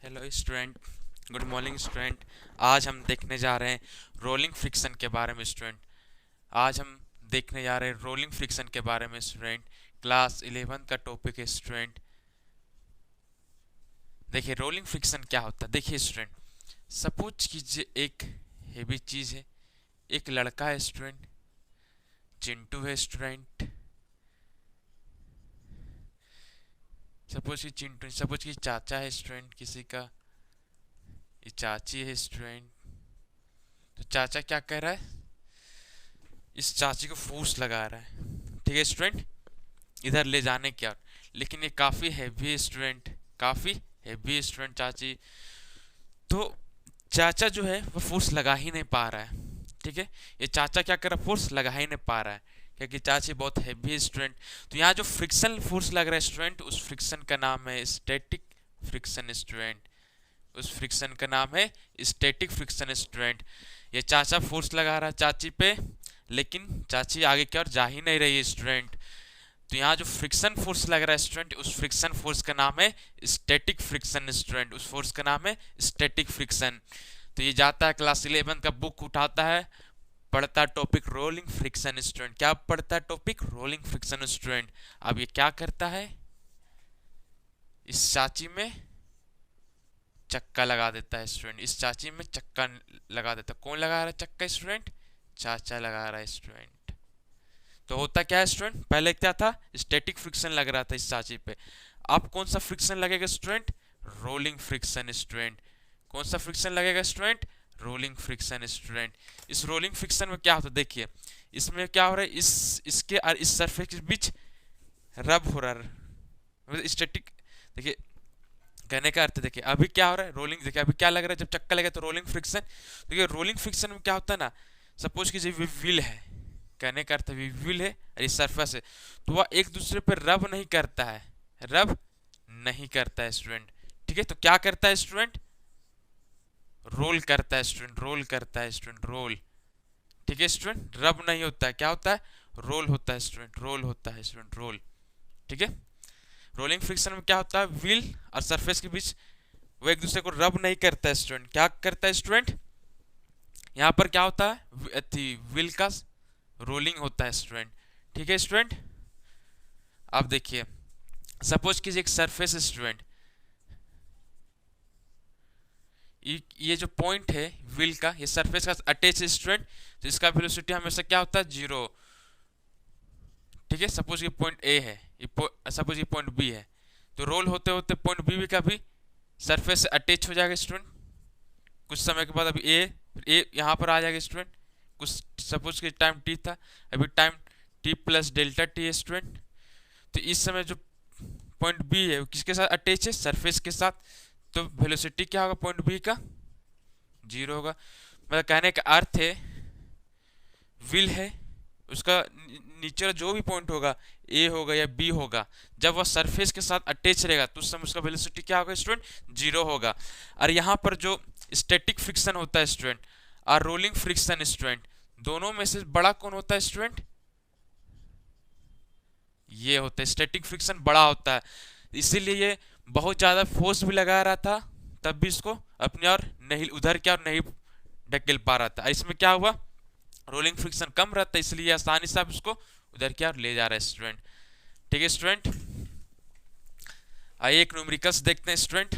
Hello student. Good morning student. आज हम देखने जा रहे हैं रोलिंग फ्रिक्शन के बारे में स्टूडेंट। आज हम देखने जा रहे हैं रोलिंग फ्रिक्शन के बारे में स्टूडेंट। क्लास 11 का टॉपिक है स्टूडेंट। देखिए रोलिंग फ्रिक्शन क्या होता है। देखिए स्टूडेंट, सपोज कीजिए एक हेवी चीज़ है, एक लड़का है स्टूडेंट, चिंटू है स्टूडेंट। सपोज की चाचा है स्टूडेंट किसी का, ये चाची है स्टूडेंट। तो चाचा क्या कर रहा है, इस चाची को फोर्स लगा रहा है, ठीक है स्टूडेंट, इधर ले जाने की ओर। लेकिन ये काफ़ी हैवी है स्टूडेंट, काफ़ी हैवी है स्टूडेंट चाची। तो चाचा जो है वो फोर्स लगा ही नहीं पा रहा है, ठीक है। ये चाचा क्या कर रहा है, फोर्स लगा ही नहीं पा रहा है क्योंकि चाची बहुत हैवी है स्टूडेंट। तो यहाँ जो फ्रिक्शन फोर्स लग रहा है स्टूडेंट, उस फ्रिक्शन का नाम है स्टैटिक फ्रिक्शन स्टूडेंट। उस फ्रिक्शन का नाम है स्टैटिक फ्रिक्शन स्टूडेंट। ये चाचा फोर्स लगा रहा है चाची पे, लेकिन चाची आगे की ओर जा ही नहीं रही है स्टूडेंट। तो यहाँ जो फ्रिक्शन फोर्स लग रहा है स्टूडेंट, उस फ्रिक्शन फोर्स का नाम है स्टैटिक फ्रिक्शन स्टूडेंट। उस फोर्स का नाम है स्टैटिक फ्रिक्शन। तो ये जाता है क्लास 11 का बुक उठाता है, पढ़ता है टॉपिक रोलिंग फ्रिक्शन स्टूडेंट। क्या पढ़ता है टॉपिक रोलिंग फ्रिक्शन स्टूडेंट। अब ये क्या करता है, इस चाची में चक्का लगा देता है स्टूडेंट। इस चाची में चक्का लगा देता है। कौन लगा रहा है चक्का स्टूडेंट, चाचा लगा रहा है स्टूडेंट। तो होता क्या है स्टूडेंट, पहले क्या था, स्टैटिक फ्रिक्शन लग रहा था इस चाची पे। अब कौन सा फ्रिक्शन लगेगा स्टूडेंट, रोलिंग फ्रिक्शन स्टूडेंट। कौन सा फ्रिक्शन लगेगा स्टूडेंट, रोलिंग फ्रिक्शन स्टूडेंट। इस रोलिंग फ्रिक्शन में क्या होता है, देखिए इसमें क्या हो रहा है, इसके और इस सरफेस के बीच रब हो रहा है, स्टैटिक। देखिए कहने का अर्थ देखिए अभी क्या हो रहा है, रोलिंग। देखिए अभी क्या लग रहा है, जब चक्का लगे तो रोलिंग फ्रिक्शन। देखिए रोलिंग फ्रिक्शन में क्या होता है ना, सपोज कीजिए व्हील है, कहने का अर्थ व्हील है और ये सरफेस है, तो वह एक दूसरे पर रब नहीं करता है, रब नहीं करता है स्टूडेंट, ठीक है। तो क्या करता है स्टूडेंट, रोल करता है स्टूडेंट, रोल करता है स्टूडेंट, रोल, ठीक है स्टूडेंट। रब नहीं होता है, क्या होता है, रोल होता है स्टूडेंट, रोल होता है स्टूडेंट, रोल, ठीक है। रोलिंग फ्रिक्शन में क्या होता है, व्हील और सरफेस के बीच वो एक दूसरे को रब नहीं करता है स्टूडेंट। क्या करता है स्टूडेंट, यहाँ पर क्या होता है, व्हील का रोलिंग होता है स्टूडेंट, ठीक है स्टूडेंट। अब देखिए सपोज कीजिए एक सरफेस स्टूडेंट, ये जो पॉइंट है व्हील का, ये सरफेस का अटैच है स्टूडेंट। तो इसका वेलोसिटी हमेशा क्या होता है, जीरो, ठीक है। सपोज ये पॉइंट ए है, सपोज ये पॉइंट बी है, तो रोल होते होते पॉइंट बी का भी सरफेस से अटैच हो जाएगा स्टूडेंट। कुछ समय के बाद अभी ए यहाँ पर आ जाएगा स्टूडेंट। कुछ सपोज कि टाइम टी था, अभी time T plus delta T है स्टूडेंट। तो इस समय जो पॉइंट बी है वो किसके साथ अटैच है, सरफेस के साथ। तो वेलोसिटी क्या होगा पॉइंट बी का, जीरो होगा। मतलब कहने का अर्थ है व्हील है, उसका नीचे जो भी पॉइंट होगा, ए होगा या बी होगा, जब वह सरफेस के साथ अटैच रहेगा तो उस समय उसका वेलोसिटी क्या होगा स्टूडेंट, जीरो होगा। और यहाँ पर जो स्टैटिक फ्रिक्शन होता है स्टूडेंट और रोलिंग फ्रिक्शन स्टूडेंट, दोनों में से बड़ा कौन होता है स्टूडेंट, ये होता है स्टैटिक फ्रिक्शन, बड़ा होता है। इसीलिए ये बहुत ज्यादा फोर्स भी लगा रहा था, तब भी इसको अपनी ओर नहीं, उधर क्या नहीं ढकेल पा रहा था। इसमें क्या हुआ, रोलिंग फ्रिक्शन कम रहता है, इसलिए आसानी से आप उसको उधर क्या ले जा रहे हैं स्टूडेंट, ठीक है स्टूडेंट। आइए एक न्यूमेरिकल्स देखते हैं स्टूडेंट।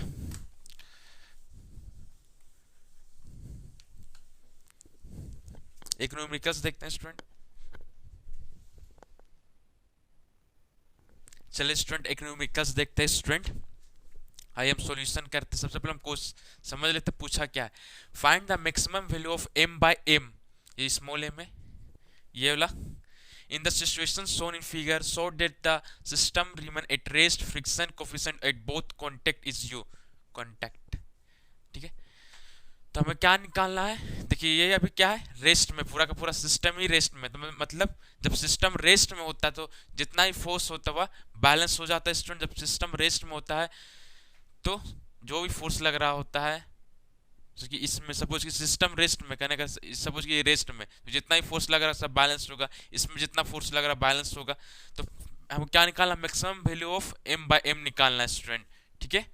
एक न्यूमेरिकल्स देखते हैं स्टूडेंट। चलिए स्टूडेंट एक न्यूमेरिकल्स देखते हैं स्टूडेंट। आइए हम सॉल्यूशन करते हैं। सबसे पहले हम क्वेश्चन समझ लेते हैं, पूछा क्या है, find the maximum value of m by m, ये स्मॉल m है, ये वाला, in the situation shown in figure so that the system remain at rest friction coefficient at both contact is u, contact, ठीक है। तो हमें क्या निकालना है, देखिए ये अभी क्या है, रेस्ट में, पूरा का पूरा सिस्टम ही रेस्ट में। तो मतलब जब सिस्टम रेस्ट में होता है तो जितना ही फोर्स होता है वह बैलेंस हो जाता है स्टूडेंट। जब सिस्टम रेस्ट में होता है तो जो भी फोर्स लग रहा होता है, जैसे कि इसमें सपोज कि सिस्टम रेस्ट में, कहने का सपोज कि रेस्ट में तो जितना ही फोर्स लग रहा है सब बैलेंस होगा, इसमें जितना फोर्स लग रहा है बैलेंस होगा। तो हमको क्या निकालना, maximum value of m by m निकालना है स्टूडेंट, ठीक है।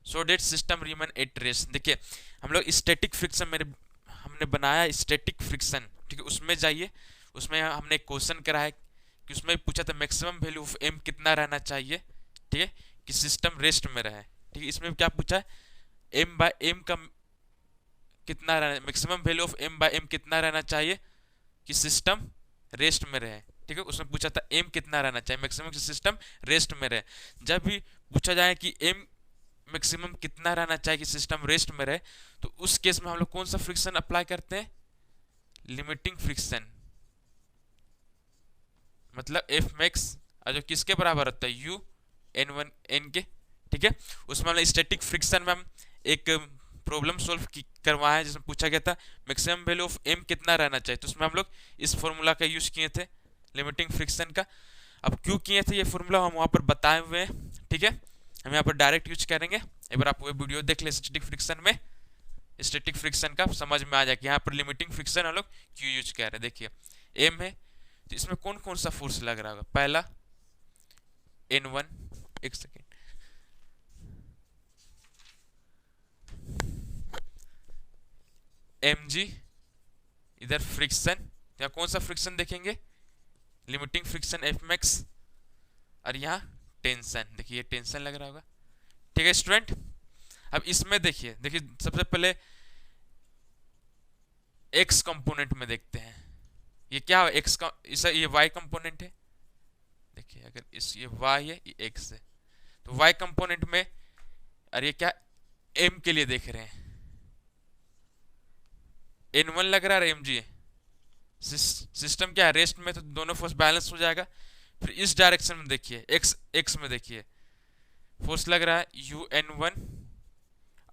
So that system remain at rest. देखिए हम लोग स्टैटिक फ्रिक्शन मेरे हमने बनाया स्टैटिक फ्रिक्शन, ठीक है, उसमें जाइए। उसमें हमने एक क्वेश्चन करा है कि उसमें पूछा था मैक्सिमम वैल्यू ऑफ एम कितना रहना चाहिए, ठीक है, कि सिस्टम रेस्ट में रहे, ठीक है। इसमें क्या पूछा है, एम बाय एम का कितना रहना, maximum value of M by M कितना रहना चाहिए कि सिस्टम रेस्ट में रहे, ठीक है। उसमें पूछा था एम कितना रहना चाहिए मैक्सिमम कि सिस्टम रेस्ट में रहे। जब भी पूछा जाए कि एम मैक्सिमम कितना रहना चाहिए कि सिस्टम रेस्ट में रहे, तो उस केस में हम लोग कौन सा फ्रिक्शन अप्लाई करते हैं, लिमिटिंग फ्रिक्शन, मतलब एफ मैक्स जो किसके बराबर होता है, यू एन वन एन के, ठीक है। उसमें हमने स्टैटिक फ्रिक्शन में हम एक प्रॉब्लम सोल्व करवाया जिसमें पूछा गया था मैक्सिमम वैल्यू ऑफ एम कितना रहना चाहिए, तो उसमें हम लोग इस फॉर्मूला का यूज किए थे लिमिटिंग फ्रिक्शन का। अब क्यों किए थे ये फॉर्मूला हम वहां पर बताए हुए हैं, ठीक है, हम यहाँ पर डायरेक्ट यूज करेंगे। एक बार आप वो वीडियो देख ले स्टैटिक फ्रिक्शन में, स्टैटिक फ्रिक्शन का समझ में आ जाएगा। यहाँ पर लिमिटिंग फ्रिक्शन हम लोग क्यों यूज कर रहे हैं। देखिए एम है तो इसमें कौन कौन सा फोर्स लग रहा होगा, पहला N1, एक सेकेंड, mg, इधर फ्रिक्शन, यहाँ कौन सा फ्रिक्शन देखेंगे, लिमिटिंग फ्रिक्शन एफ मैक्स, और यहाँ टेंशन, देखिए टेंशन लग रहा होगा, ठीक है स्टूडेंट। अब इसमें देखिए देखिए सबसे पहले एक्स कंपोनेंट में देखते हैं, ये क्या है एक्स का, ये वाई कंपोनेंट है। देखिए अगर इस ये वाई है ये एक्स है, तो वाई कंपोनेंट में, और ये क्या एम के लिए देख रहे हैं, N1 लग रहा है mg है, सिस्टम क्या है रेस्ट में, तो दोनों फोर्स बैलेंस हो जाएगा। फिर इस डायरेक्शन में देखिए एक्स एक्स में देखिए फोर्स लग रहा है UN1,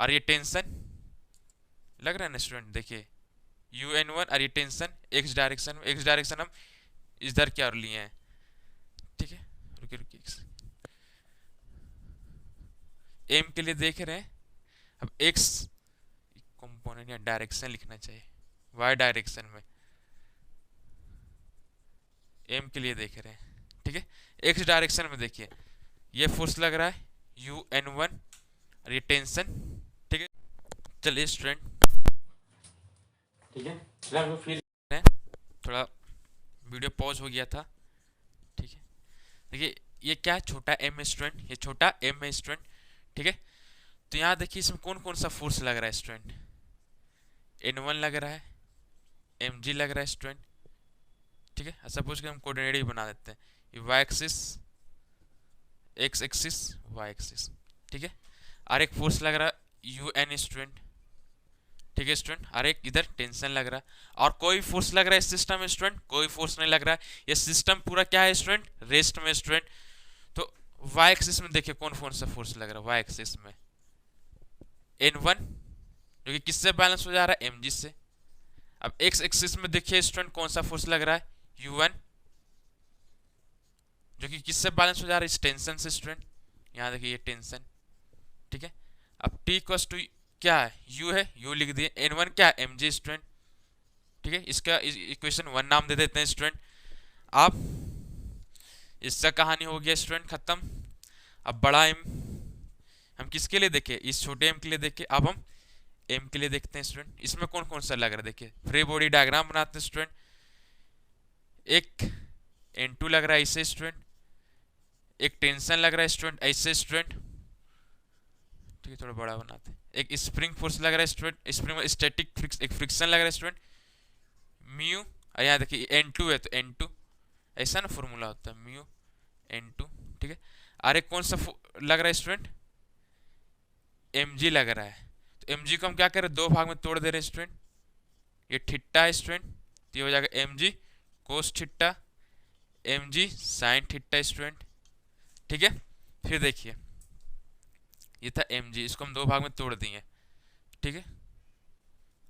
और ये टेंशन लग रहा है ना स्टूडेंट, देखिए UN1 और ये टेंशन एक्स डायरेक्शन में, एक्स डायरेक्शन हम इधर क्या और लिए हैं, ठीक है। रुकिए रुकिए एम के लिए देख रहे हैं, अब एक्स कंपोनेंट या डायरेक्शन लिखना चाहिए, वाई डायरेक्शन में एम के लिए देख रहे हैं, ठीक है। एक्स डायरेक्शन में देखिए ये फोर्स लग रहा है UN1 और ये टेंशन, ठीक है। चलिए स्टूडेंट, ठीक है, फील थोड़ा वीडियो पॉज हो गया था, ठीक है। देखिए ये क्या छोटा एम है स्टूडेंट, ये छोटा एम है स्टूडेंट, ठीक है। तो यहाँ देखिए इसमें कौन कौन सा फोर्स लग रहा है स्टूडेंट, N1 लग रहा है, mg लग रहा है स्टूडेंट, ठीक है। सपोज कि हम कोऑर्डिनेट ही बना देते हैं, ये y axis x axis y axis, ठीक है। और एक फोर्स लग रहा है UN स्टूडेंट, ठीक है स्टूडेंट, और एक इधर टेंशन लग रहा है, और कोई फोर्स लग रहा है सिस्टम में स्टूडेंट, कोई फोर्स नहीं लग रहा है, ये सिस्टम पूरा क्या है स्टूडेंट, रेस्ट में स्टूडेंट। तो y एक्सिस में देखिए कौन कौन सा फोर्स लग रहा है, y एक्सिस में N1 जो कि किससे बैलेंस हो जा रहा है, mg से। अब x एक्सिस में देखिए स्टूडेंट कौन सा फोर्स लग रहा है, U1 जो कि किससे बैलेंस हो जा रहा है, इस टेंशन से स्टूडेंट, यहाँ देखिए ये टेंशन, ठीक है। अब T इक्वल्स टू क्या है, U है, U लिख दिए, N1 क्या है, mg स्टूडेंट, ठीक है। इसका इक्वेशन 1 नाम दे देते हैं स्टूडेंट। अब इसका कहानी हो गया स्टूडेंट खत्म। अब बड़ा एम हम किसके लिए देखे, इस छोटे एम के लिए देखे, अब हम एम के लिए देखते हैं स्टूडेंट। इसमें कौन कौन सा लग रहा है, देखिए फ्री बॉडी डायग्राम बनाते हैं स्टूडेंट। एक N2 लग रहा है ऐसे स्टूडेंट, एक टेंशन लग रहा है स्टूडेंट ऐसे स्टूडेंट, ठीक है, थोड़ा बड़ा बनाते हैं। एक स्प्रिंग फोर्स लग रहा है स्टूडेंट, स्प्रिंग स्टैटिक एक फ्रिक्शन लग रहा है स्टूडेंट म्यू, और यहाँ देखिए N2 है तो N2, ऐसा ना फॉर्मूला होता है म्यू N2, ठीक है। और एक कौन सा लग रहा है स्टूडेंट, mg लग रहा है, तो mg को हम क्या करें, दो भाग में तोड़ दे रहे हैं स्टूडेंट, ये थीटा है स्टूडेंट, तो ये हो जाएगा mg cos theta, mg sign theta student, ठीक है। फिर देखिए ये था mg, इसको हम दो भाग में तोड़ दिए, ठीक है,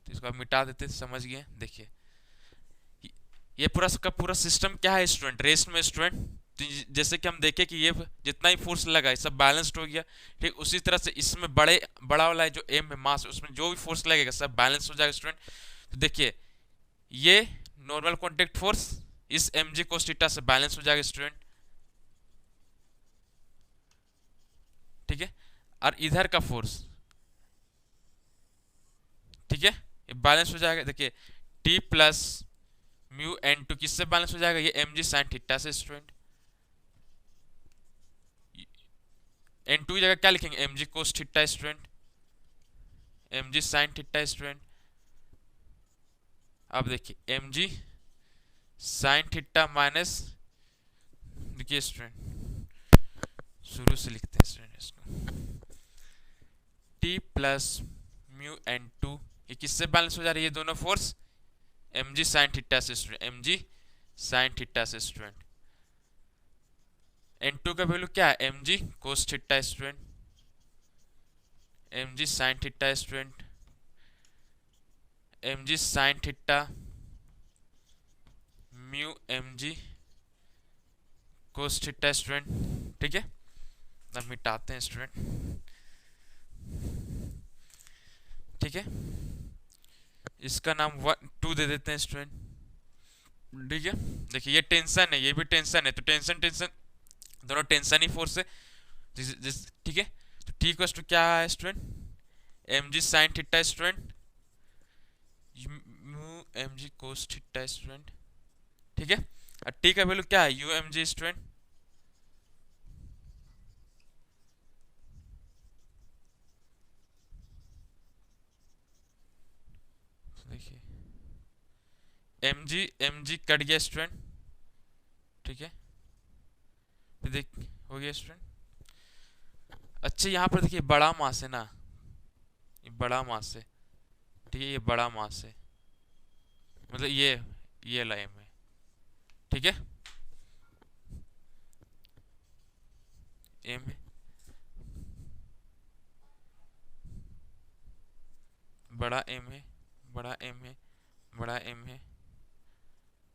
तो इसको आप मिटा देते, समझ गए। देखिए ये पूरा का पूरा सिस्टम क्या है स्टूडेंट, रेस्ट में स्टूडेंट। तो जैसे कि हम देखें कि ये जितना ही फोर्स लगा है सब बैलेंस्ड हो गया, ठीक। उसी तरह से इसमें बड़ा वाला है जो एम है मास, उसमें जो भी फोर्स लगेगा सब बैलेंस हो जाएगा स्टूडेंट। तो देखिए ये नॉर्मल कॉन्टेक्ट फोर्स इस mg cos थीटा से बैलेंस हो जाएगा स्टूडेंट, ठीक है। और इधर का फोर्स, ठीक है, ये बैलेंस हो जाएगा। देखिए T plus mu N two किससे बैलेंस हो जाएगा, ये एम जी साइन थीटा से स्टूडेंट। एन टू की जगह क्या लिखेंगे, M G cos theta student, M G sine theta student. अब देखिए M G sine theta minus, देखिए स्टूडेंट शुरू से लिखते हैं स्टूडेंट इसको, T plus mu N two, ये किससे बैलेंस हो जा रही है, ये दोनों force M G sine theta से student, M G sine theta से स्टूडेंट। एन टू का वैल्यू क्या है, M G cos theta student, M G sine theta student, M G sine theta mu M G cos theta student, ठीक है। अब मिटाते हैं student, ठीक है, इसका नाम 1 2 दे देते हैं स्टूडेंट, ठीक है। देखिए ये टेंशन है, ये भी टेंशन है, तो टेंशन टेंशन दोनों टेंशन ही फोर्स है, ठीक है। तो टी इक्वल टू क्या है student, M G sine theta student mu M G cos theta student, ठीक है। और टी का वैल्यू क्या है, यू एम जी स्टूडेंट, देखिए एम जी कट गया स्टूडेंट, ठीक है, तो देख हो गया स्टूडेंट। अच्छा यहाँ पर देखिए बड़ा मास है ना, ये बड़ा मास है, ठीक है, ये बड़ा मास है, मतलब ये लाइन में, ठीक है, एम है, बड़ा एम है, बड़ा एम है, बड़ा एम है,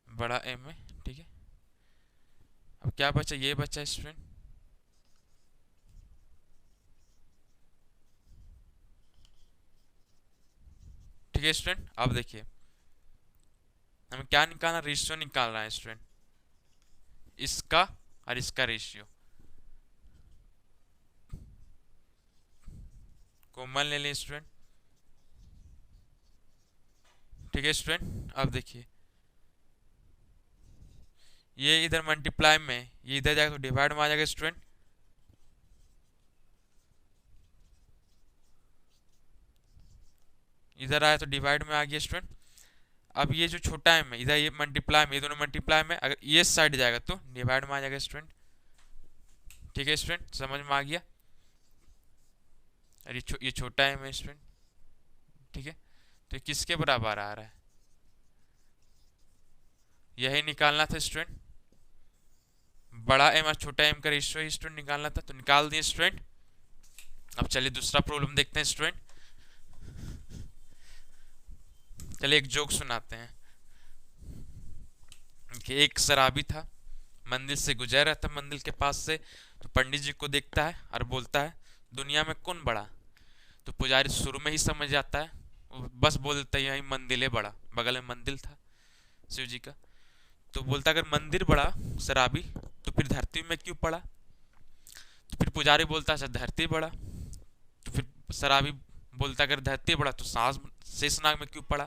बड़ा एम है, ठीक है। अब क्या बचा, ये बचा स्टूडेंट, ठीक है स्टूडेंट। अब देखिए हमें क्या निकालना, रेशियो निकालना है स्टूडेंट, इसका और इसका रेशियो, कॉमन ले लें स्टूडेंट, ठीक है स्टूडेंट। अब देखिए ये इधर मल्टीप्लाई में, ये इधर जाएगा तो डिवाइड में आ जाएगा स्टूडेंट, इधर आया तो डिवाइड में आ गया स्टूडेंट। अब ये जो छोटा है में इधर, ये मल्टीप्लाई में, ये दोनों मल्टीप्लाई में, अगर ये साइड जाएगा तो डिवाइड में आ जाएगा स्टूडेंट, ठीक है स्टूडेंट, समझ में आ गया। अरे ये छोटा है में स्टूडेंट, ठीक है, तो ये किसके बराबर आ रहा है, यही निकालना था स्टूडेंट, बड़ा एम और छोटा एम का रेशियो ही स्टूडेंट निकालना था, तो निकाल दिए स्टूडेंट। अब चलिए दूसरा प्रॉब्लम देखते हैं स्टूडेंट, चलिए एक जोक सुनाते हैं कि एक शराबी था, मंदिर से गुजर रहा था, मंदिर के पास से, तो पंडित जी को देखता है और बोलता है दुनिया में कौन बड़ा, तो पुजारी शुरू में ही समझ जाता है, वो बस बोल देता है यही मंदिर है बड़ा, बगल में मंदिर था शिव जी का। तो बोलता अगर मंदिर बड़ा शराबी, तो फिर धरती में क्यों पड़ा, तो फिर पुजारी बोलता अच्छा धरती बड़ा, तो फिर शराबी बोलता अगर धरती बड़ा तो सांस शेषनाग में क्यों पड़ा,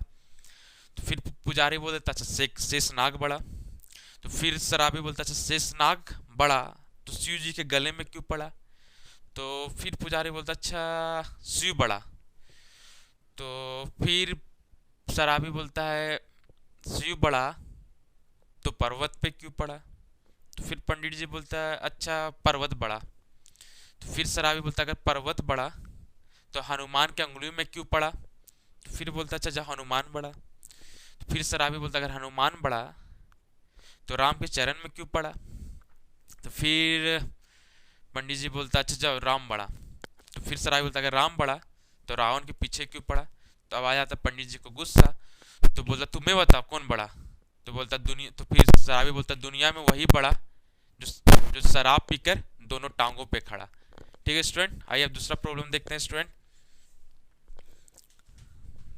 तो फिर पुजारी बोल देता अच्छा शेषनाग बड़ा, तो फिर शराबी बोलता अच्छा शेषनाग बड़ा तो शिव जी के गले में क्यों पड़ा, तो फिर पुजारी बोलता अच्छा शिव बड़ा, तो फिर शराबी बोलता है शिव बड़ा तो पर्वत पे क्यों पड़ा, तो फिर पंडित जी बोलता है अच्छा पर्वत बड़ा, तो फिर शराबी बोलता है अगर पर्वत बड़ा तो हनुमान के अंगुली में क्यों पड़ा, तो फिर बोलता अच्छा जब हनुमान बड़ा, तो फिर शराबी बोलता अगर हनुमान बड़ा तो राम के चरण में क्यों पड़ा, तो फिर पंडित जी बोलता अच्छा जब राम बड़ा, तो फिर शराबी बोलता अगर राम बड़ा तो रावण के पीछे क्यों पड़ा, तो अब आ जाता पंडित जी को गुस्सा, तो बोलता तुम्हें बता कौन बड़ा, तो बोलता दुनिया, तो फिर शराबी बोलता दुनिया में वही बड़ा जो शराब पीकर दोनों टांगों पे खड़ा, ठीक है स्टूडेंट। आइए अब दूसरा प्रॉब्लम देखते हैं स्टूडेंट,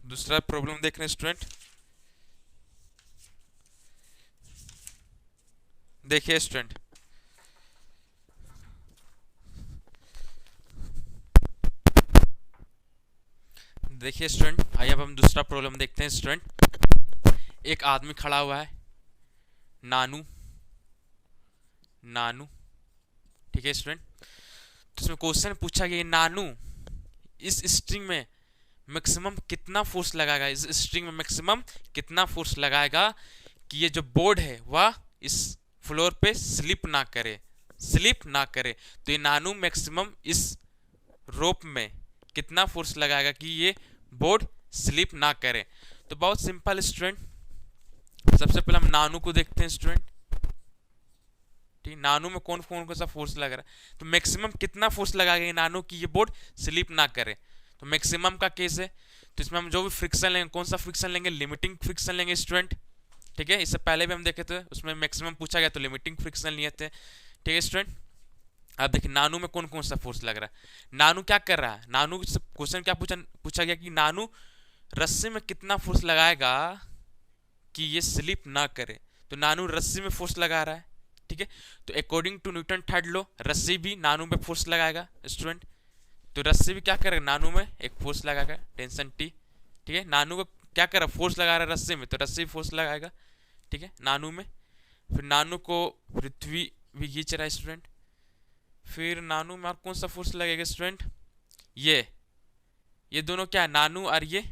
दूसरा प्रॉब्लम देख रहे हैं स्टूडेंट, देखिए स्टूडेंट देखिए स्टूडेंट, आइए अब हम दूसरा प्रॉब्लम देखते हैं स्टूडेंट। एक आदमी खड़ा हुआ है, नानू नानू, ठीक है स्टूडेंट। तो इसमें क्वेश्चन पूछा गया, नानू इस स्ट्रिंग में मैक्सिमम कितना फोर्स लगाएगा, इस स्ट्रिंग में मैक्सिमम कितना फोर्स लगाएगा कि ये जो बोर्ड है वह इस फ्लोर पे स्लिप ना करे, स्लिप ना करे। तो ये नानू मैक्सिमम इस रोप में कितना फोर्स लगाएगा कि ये बोर्ड स्लिप ना करे। तो बहुत सिंपल स्टूडेंट, सबसे पहले हम नानू को देखते हैं स्टूडेंट। ठीक, नानू में कौन कौन सा फोर्स लग रहा है, तो मैक्सिमम कितना फोर्स लगाएगा नानू की ये बोर्ड स्लिप ना करे। तो मैक्सिमम का केस है, तो इसमें हम जो भी फ्रिक्शन लेंगे, कौन सा फ्रिक्शन लेंगे, लिमिटिंग फ्रिक्शन लेंगे स्टूडेंट। ठीक है, इससे पहले भी हम देखे थे, उसमें मैक्सिमम पूछा गया तो लिमिटिंग फ्रिक्शन लिए थे। ठीक है स्टूडेंट, अब देखिए नानू में कौन कौन सा फोर्स लग रहा है। नानू क्या कर रहा है, नानू से क्वेश्चन क्या पूछा गया कि नानू रस्सी में कितना फोर्स लगाएगा कि ये स्लिप ना करे। तो नानू रस्सी में फोर्स लगा रहा है। ठीक है, तो according to Newton third law रस्सी भी नानू में फोर्स लगाएगा स्टूडेंट। तो रस्सी भी क्या करेगा, नानू में एक फोर्स लगाएगा, टेंशन टी। ठीक है, नानू को क्या कर रहा है, फोर्स लगा रहा है रस्सी में, तो रस्सी भी फोर्स लगाएगा। ठीक है, नानू में। फिर नानू को पृथ्वी भी खींच रहा है स्टूडेंट। फिर नानू में और कौन सा फोर्स लगेगा स्टूडेंट, ये दोनों क्या है, नानू और ये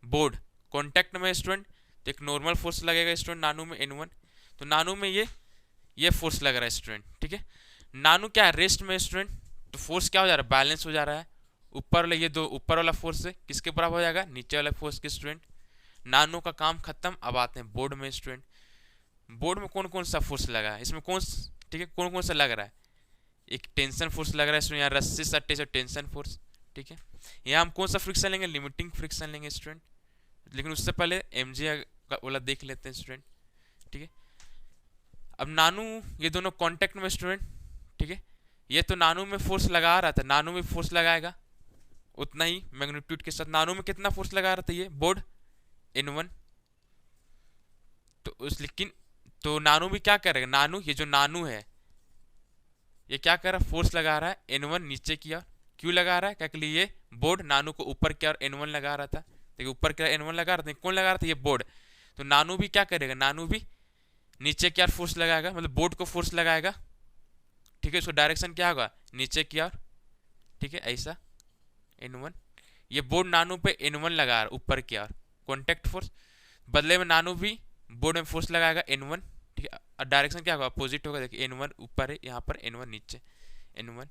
बोर्ड कॉन्टैक्ट में स्टूडेंट, तो एक नॉर्मल फोर्स लगेगा स्टूडेंट नानू में N1। तो नानू में ये फोर्स लग रहा है स्टूडेंट। ठीक है, नानू क्या है, रेस्ट में स्टूडेंट, तो फोर्स क्या हो जा रहा है, बैलेंस हो जा रहा है। ऊपर वाला ये दो ऊपर वाला फोर्स है किसके बराबर हो जाएगा, नीचे वाला फोर्स के स्टूडेंट। नानू का काम खत्म, अब आते हैं बोर्ड में स्टूडेंट। बोर्ड में कौन कौन सा फोर्स लगा है, इसमें ठीक है, कौन कौन सा लग रहा है, एक टेंशन फोर्स लग रहा है स्टूडेंट, यहाँ रस्सी से अटैच है टेंशन फोर्स। ठीक है, यहाँ हम कौन सा फ्रिक्शन लेंगे, लिमिटिंग फ्रिक्शन लेंगे स्टूडेंट। लेकिन उससे पहले mg का वाला देख लेते हैं स्टूडेंट। ठीक है, अब नानू ये दोनों कांटेक्ट में स्टूडेंट। ठीक है, ये तो नानू में फोर्स लगा रहा था, नानू में फोर्स लगाएगा उतना ही मैग्नीट्यूड के साथ। नानू में कितना फोर्स लगा रहा था ये बोर्ड, N1। तो उस लेकिन तो नानू भी क्या करेगा, नानू ये जो नानू है ये क्या कर रहा है, फोर्स लगा रहा है N1 नीचे की ओर। क्यों लगा रहा है, क्या के लिए ये बोर्ड नानू को ऊपर की ओर N1 लगा रहा था। देखिए ऊपर की ओर N1 लगा रहा था, कौन लगा रहा था, ये बोर्ड। तो नानू भी क्या करेगा, नानू भी नीचे की ओर फोर्स लगाएगा, मतलब बोर्ड को फोर्स लगाएगा। ठीक है, उसका डायरेक्शन क्या होगा, नीचे की ओर। ठीक है, ऐसा N1, ये बोर्ड नानू पे N1 लगा रहा है ऊपर की ओर, कॉन्टैक्ट फोर्स। बदले में नानू भी बोर्ड में फोर्स लगाएगा N1। ठीक है, और डायरेक्शन क्या होगा, अपोजिट होगा। देखिए N1 ऊपर है, यहाँ पर N1 नीचे, N1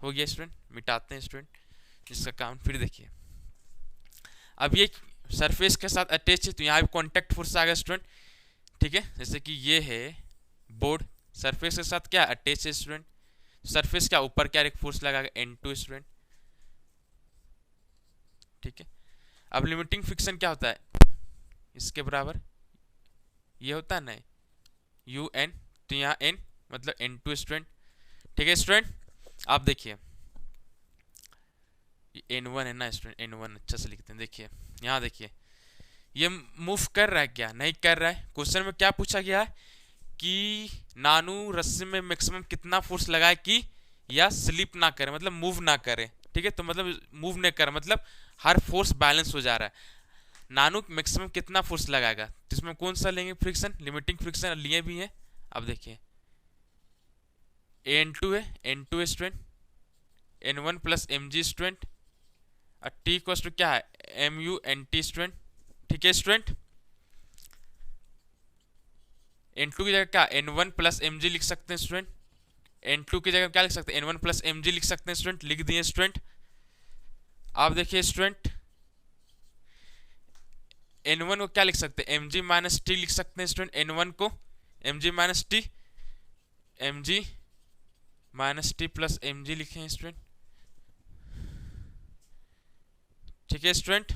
हो गया स्टूडेंट। मिटाते हैं स्टूडेंट इसका काम। फिर देखिए अब ये सरफेस के साथ अटैच है, तो यहाँ भी कॉन्टैक्ट फोर्स आ गया स्टूडेंट। ठीक है, जैसे कि ये है बोर्ड, सरफेस के साथ क्या अटैच है स्टूडेंट, सरफेस क्या ऊपर क्या एक फोर्स लगाएगा N2 स्टूडेंट। ठीक है, अब लिमिटिंग फ्रिक्शन क्या होता है, इसके बराबर ये होता है ना UN, तो यहाँ N मतलब N2 स्टूडेंट। ठीक है स्टूडेंट, आप देखिए N1 है ना स्टूडेंट, N1 अच्छा से लिखते हैं। देखिए यहाँ देखिए ये मूव कर रहा है क्या, नहीं कर रहा है। क्वेश्चन में क्या पूछा गया है कि नानू रस्सी में मैक्सिमम कितना फोर्स लगाए कि या स्लिप ना करे, मतलब मूव ना करे। ठीक है, तो मतलब मूव नहीं कर मतलब हर फोर्स बैलेंस हो जा रहा है। नानू मैक्सिमम कितना फोर्स लगाएगा, तो इसमें कौन सा लेंगे फ्रिक्शन, लिमिटिंग फ्रिक्शन लिए भी है। अब देखिए N2 है, N2 student, N1 plus mg student, और T इक्वल्स टू क्या है MU/NT स्टूडेंट। ठीक है स्टूडेंट, N2 की जगह क्या N1 प्लस mg लिख सकते हैं स्टूडेंट। N2 की जगह क्या लिख सकते हैं, N1 प्लस mg लिख सकते हैं स्टूडेंट, लिख दिए स्टूडेंट। आप देखिए स्टूडेंट N1 को क्या लिख सकते हैं, mg माइनस टी लिख सकते हैं स्टूडेंट। N1 को mg minus T, mg minus T plus mg लिखे हैं स्टूडेंट। ठीक है स्टूडेंट,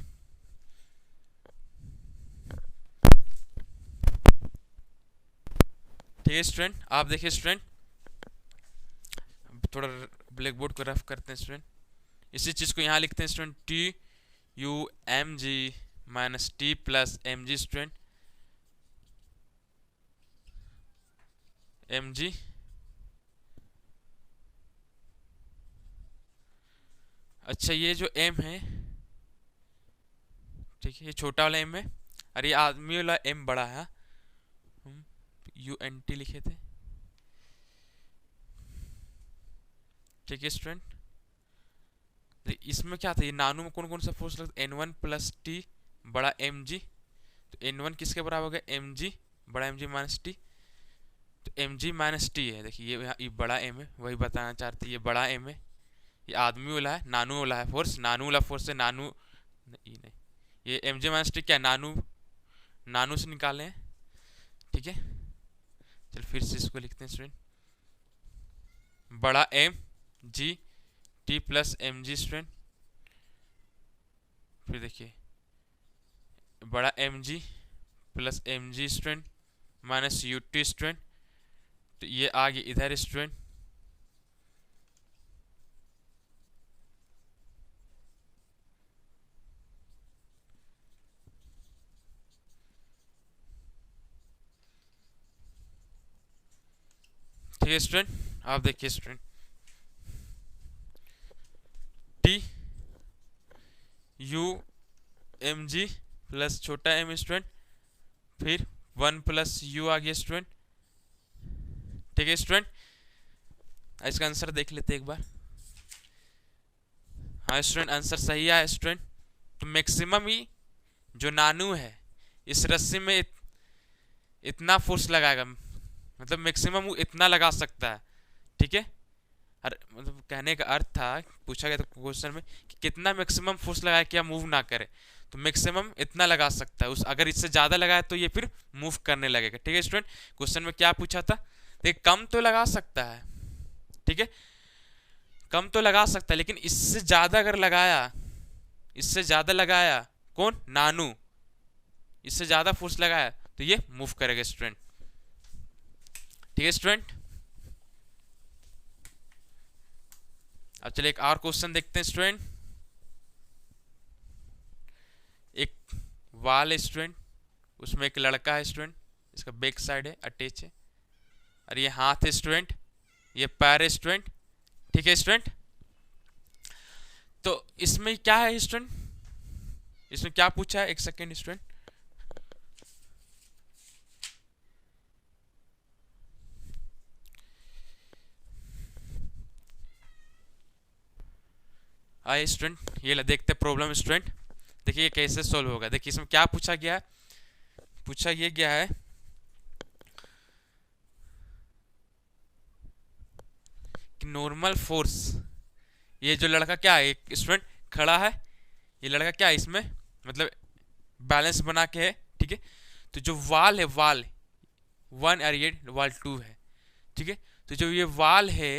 ठीक है स्टूडेंट, आप देखिए स्टूडेंट थोड़ा ब्लैक बोर्ड को रफ करते हैं स्टूडेंट। इसी चीज को यहाँ लिखते हैं student, TU/mg minus T plus mg student, mg अच्छा ये जो m है ठीक है, ये छोटा वाला एम है और ये आदमी वाला एम बड़ा है। हम UNT लिखे थे। ठीक है स्टूडेंट, इसमें क्या था, ये नानू में कौन कौन सा फोर्स लगता है, N1 प्लस टी बड़ा mg। तो N1 किसके बराबर हो गया, mg बड़ा mg माइनस टी। तो mg माइनस टी है, देखिए ये बड़ा m है, वही बताना चाहते, ये बड़ा m है, ये आदमी वाला है, नानू वाला है फोर्स, नानू वाला फोर्स है, नानू नहीं, ये mg माइनस टी क्या, नानू नानू से निकाले हैं। ठीक है, चल फिर से इसको लिखते हैं स्टूडेंट, बड़ा m g T plus M G student. फिर देखिए बड़ा M G plus M G student minus U T student. तो ये आ गया इधर स्टूडेंट। ठीक है स्टूडेंट, आप देखिए student, T U M G plus छोटा एम स्टूडेंट, फिर 1 प्लस यू आ गया स्टूडेंट। ठीक है स्टूडेंट, इसका आंसर देख लेते एक बार। हाँ स्टूडेंट, आंसर सही आया स्टूडेंट। तो मैक्सिमम ही जो नानू है इस रस्सी में इतना फोर्स लगाएगा, मतलब मैक्सिमम वो इतना लगा सकता है। ठीक है, और मतलब कहने का अर्थ था, पूछा गया था क्वेश्चन में कि कितना मैक्सिमम फोर्स लगाए क्या मूव ना करे, तो मैक्सिमम इतना लगा सकता है, उस अगर इससे ज़्यादा लगाए तो ये फिर मूव करने लगेगा। ठीक है स्टूडेंट, क्वेश्चन में क्या पूछा था, देखिए कम तो लगा सकता है, ठीक है कम तो लगा सकता है, लेकिन इससे ज़्यादा अगर लगाया, इससे ज़्यादा लगाया कौन, नानू, इससे ज़्यादा फोर्स लगाया तो ये मूव करेगा स्टूडेंट। ठीक है स्टूडेंट, अब चलिए एक और क्वेश्चन देखते हैं स्टूडेंट। एक वाल है स्टूडेंट, उसमें एक लड़का है स्टूडेंट, इसका बैक साइड है, अटैच है, और ये हाथ है स्टूडेंट, ये पैर है स्टूडेंट। ठीक है स्टूडेंट, तो इसमें क्या है स्टूडेंट, इसमें क्या पूछा है, एक सेकेंड स्टूडेंट, आइए स्टूडेंट ये देखते प्रॉब्लम स्टूडेंट, देखिए ये कैसे सोल्व होगा। देखिए इसमें क्या पूछा गया है, पूछा ये गया है कि नॉर्मल फोर्स, ये जो लड़का क्या है, एक स्टूडेंट खड़ा है, ये लड़का क्या है इसमें मतलब बैलेंस बना के है। ठीक है, तो जो वाल है, वाल 1 और ये वाल 2 है। ठीक है, तो जो ये वाल है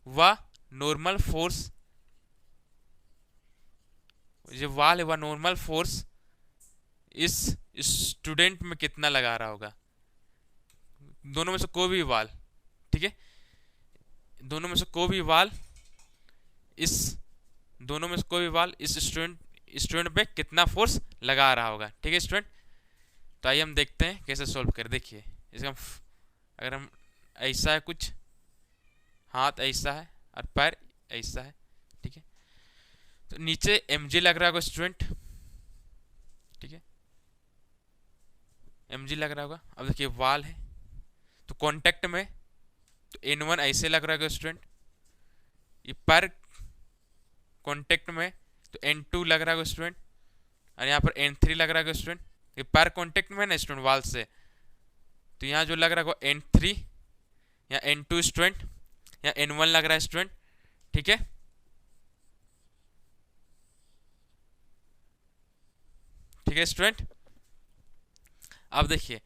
वह नॉर्मल फोर्स, जो वाल है वह नॉर्मल फोर्स इस स्टूडेंट में कितना लगा रहा होगा, दोनों में से कोई भी वाल। ठीक है, दोनों में से कोई भी वाल इस, दोनों में से कोई भी वाल इस स्टूडेंट पे कितना फोर्स लगा रहा होगा। ठीक है स्टूडेंट, तो आइए हम देखते हैं कैसे सोल्व कर। देखिए इसका अगर हम ऐसा है कुछ, हाथ ऐसा है और पैर ऐसा है। ठीक है, तो नीचे mg लग रहा होगा स्टूडेंट, ठीक है mg लग रहा होगा। अब देखिए वाल है तो कांटेक्ट में, तो n1 ऐसे लग रहा होगा स्टूडेंट, ये पैर कांटेक्ट में तो n2 लग रहा होगा स्टूडेंट, और यहाँ पर n3 लग रहा होगा स्टूडेंट, ये पैर कांटेक्ट में ना स्टूडेंट वाल से, तो यहाँ जो लग रहा होगा n3 या n2 स्टूडेंट, या n1 लग रहा है स्टूडेंट। ठीक है, ठीक है स्टूडेंट, अब देखिए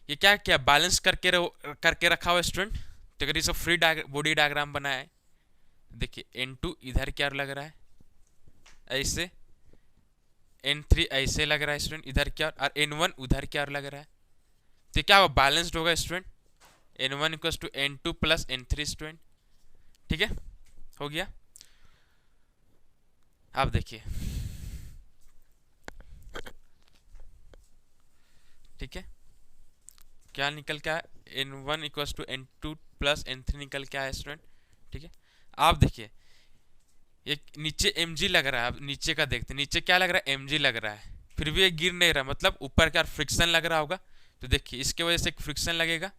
ये क्या क्या बैलेंस करके रखा हुआ है स्टूडेंट। तो अगर इसे फ्री बॉडी डायग्राम बनाया है, देखिए n2 इधर क्या लग रहा है ऐसे, n3 ऐसे लग रहा है स्टूडेंट इधर क्या, और n1 उधर क्या लग रहा है, तो क्या वो बैलेंस्ड होगा student, n1 equals to n2 plus n3 student. ठीक है, हो गया। आप देखिए, ठीक है क्या निकल के आया, n1 equals to n2 plus n3 निकल के आया स्टूडेंट। ठीक है, आप देखिए ये नीचे mg लग रहा है। अब नीचे का देखते हैं, नीचे क्या लग रहा है, mg लग रहा है, फिर भी ये गिर नहीं रहा, मतलब ऊपर क्या फ्रिक्शन लग रहा होगा। तो देखिए इसके वजह से एक फ्रिक्शन लगेगा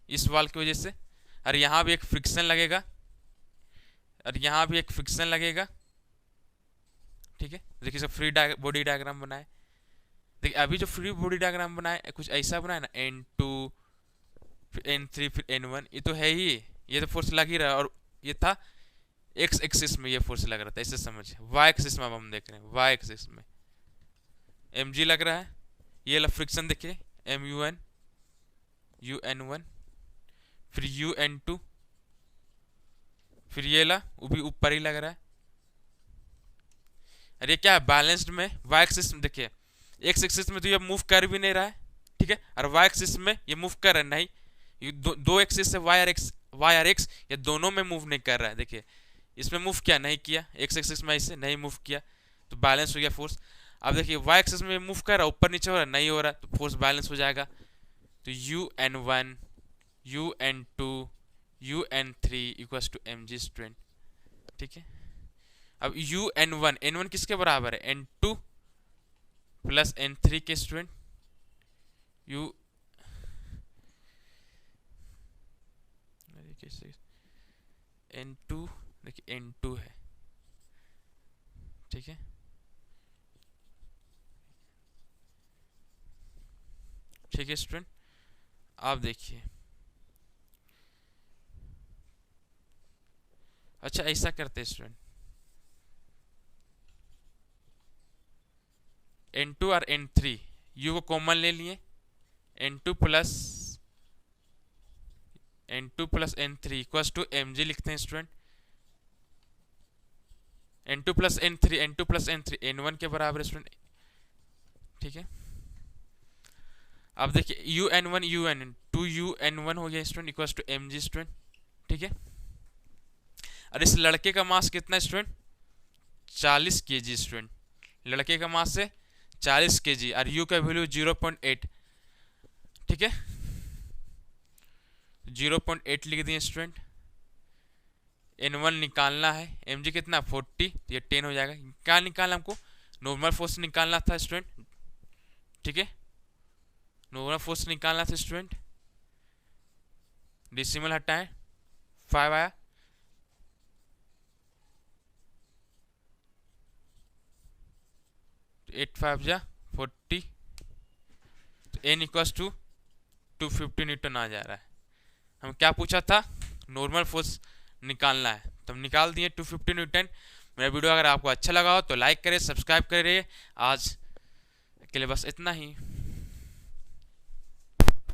इस वाल की वजह से, और यहाँ भी एक फ्रिक्शन लगेगा, और यहाँ भी एक फ्रिक्शन लगेगा। ठीक है, देखिए सब फ्री बॉडी डायग्राम बनाए। देखिए अभी जो फ्री बॉडी डायग्राम बनाए कुछ ऐसा बनाए ना, N2 फिर N3 फिर N1, ये तो है ही, ये तो फोर्स लग ही रहा है। और ये था एक्स एक्सिस में, ये फोर्स लग रहा था, ऐसे समझिए। वाई एक्सिस में अब हम देख रहे हैं, वाई एक्सिस में mg लग रहा है। ये ला फ्रिक्शन देखिए, MUN UN1 फिर UN2, फिर ये ला वो भी ऊपर ही लग रहा है। अरे क्या है, बैलेंस्ड में वाई एक्सिस में देखिए, एक्स एक्सिस में तो ये मूव कर भी नहीं रहा है, ठीक है, और वाई एक्सिस में ये मूव कर रहा है नहीं। ये दो एक्सिस से वाई और एक्स ये दोनों में मूव नहीं कर रहा है। देखिए इसमें मूव किया नहीं किया, एक्स एक्सिस में ऐसे नहीं मूव किया, तो बैलेंस हो गया फोर्स। अब देखिए वाई एक्सिस में मूव कर रहा है, ऊपर नीचे हो रहा है, नहीं हो रहा, तो फोर्स बैलेंस हो जाएगा। तो UN1 UN2 UN3 equals to mg strain. ठीक है, अब N1 किसके बराबर है, N2 प्लस N3 के स्टूडेंट। U N2 देखिए N2 है, ठीक है। ठीक है स्टूडेंट, आप देखिए, अच्छा ऐसा करते हैं स्टूडेंट, N2 और N3 U को कॉमन ले लिए, N2 plus N3 equals to mg लिखते हैं student. N2 plus N3 N1 के बराबर स्टूडेंट, ठीक है। अब देखिए UN1 2UN1 हो गया student equals to mg student, ठीक है। और इस लड़के का मास कितना स्टूडेंट, 40 kg स्टूडेंट, लड़के का मास से 40 kg, और U का वैल्यू 0.8, ठीक है, 0.8 लिख दिए स्टूडेंट। N1 निकालना है, mg कितना 40, तो ये 10 हो जाएगा। क्या निकालना हमको, नॉर्मल फोर्स निकालना था स्टूडेंट, ठीक है, नॉर्मल फोर्स निकालना था स्टूडेंट। डेसिमल हटाएं, 5 आया, तो 8 5 जा 40, तो n इक्वल्स टू 250 न्यूटन आ जा रहा है। हम क्या पूछा था, नॉर्मल फोर्स निकालना है, तो हम निकाल दिए 250 न्यूटन। मेरा वीडियो अगर आपको अच्छा लगा हो तो लाइक करें, सब्सक्राइब करें। आज के लिए बस इतना ही।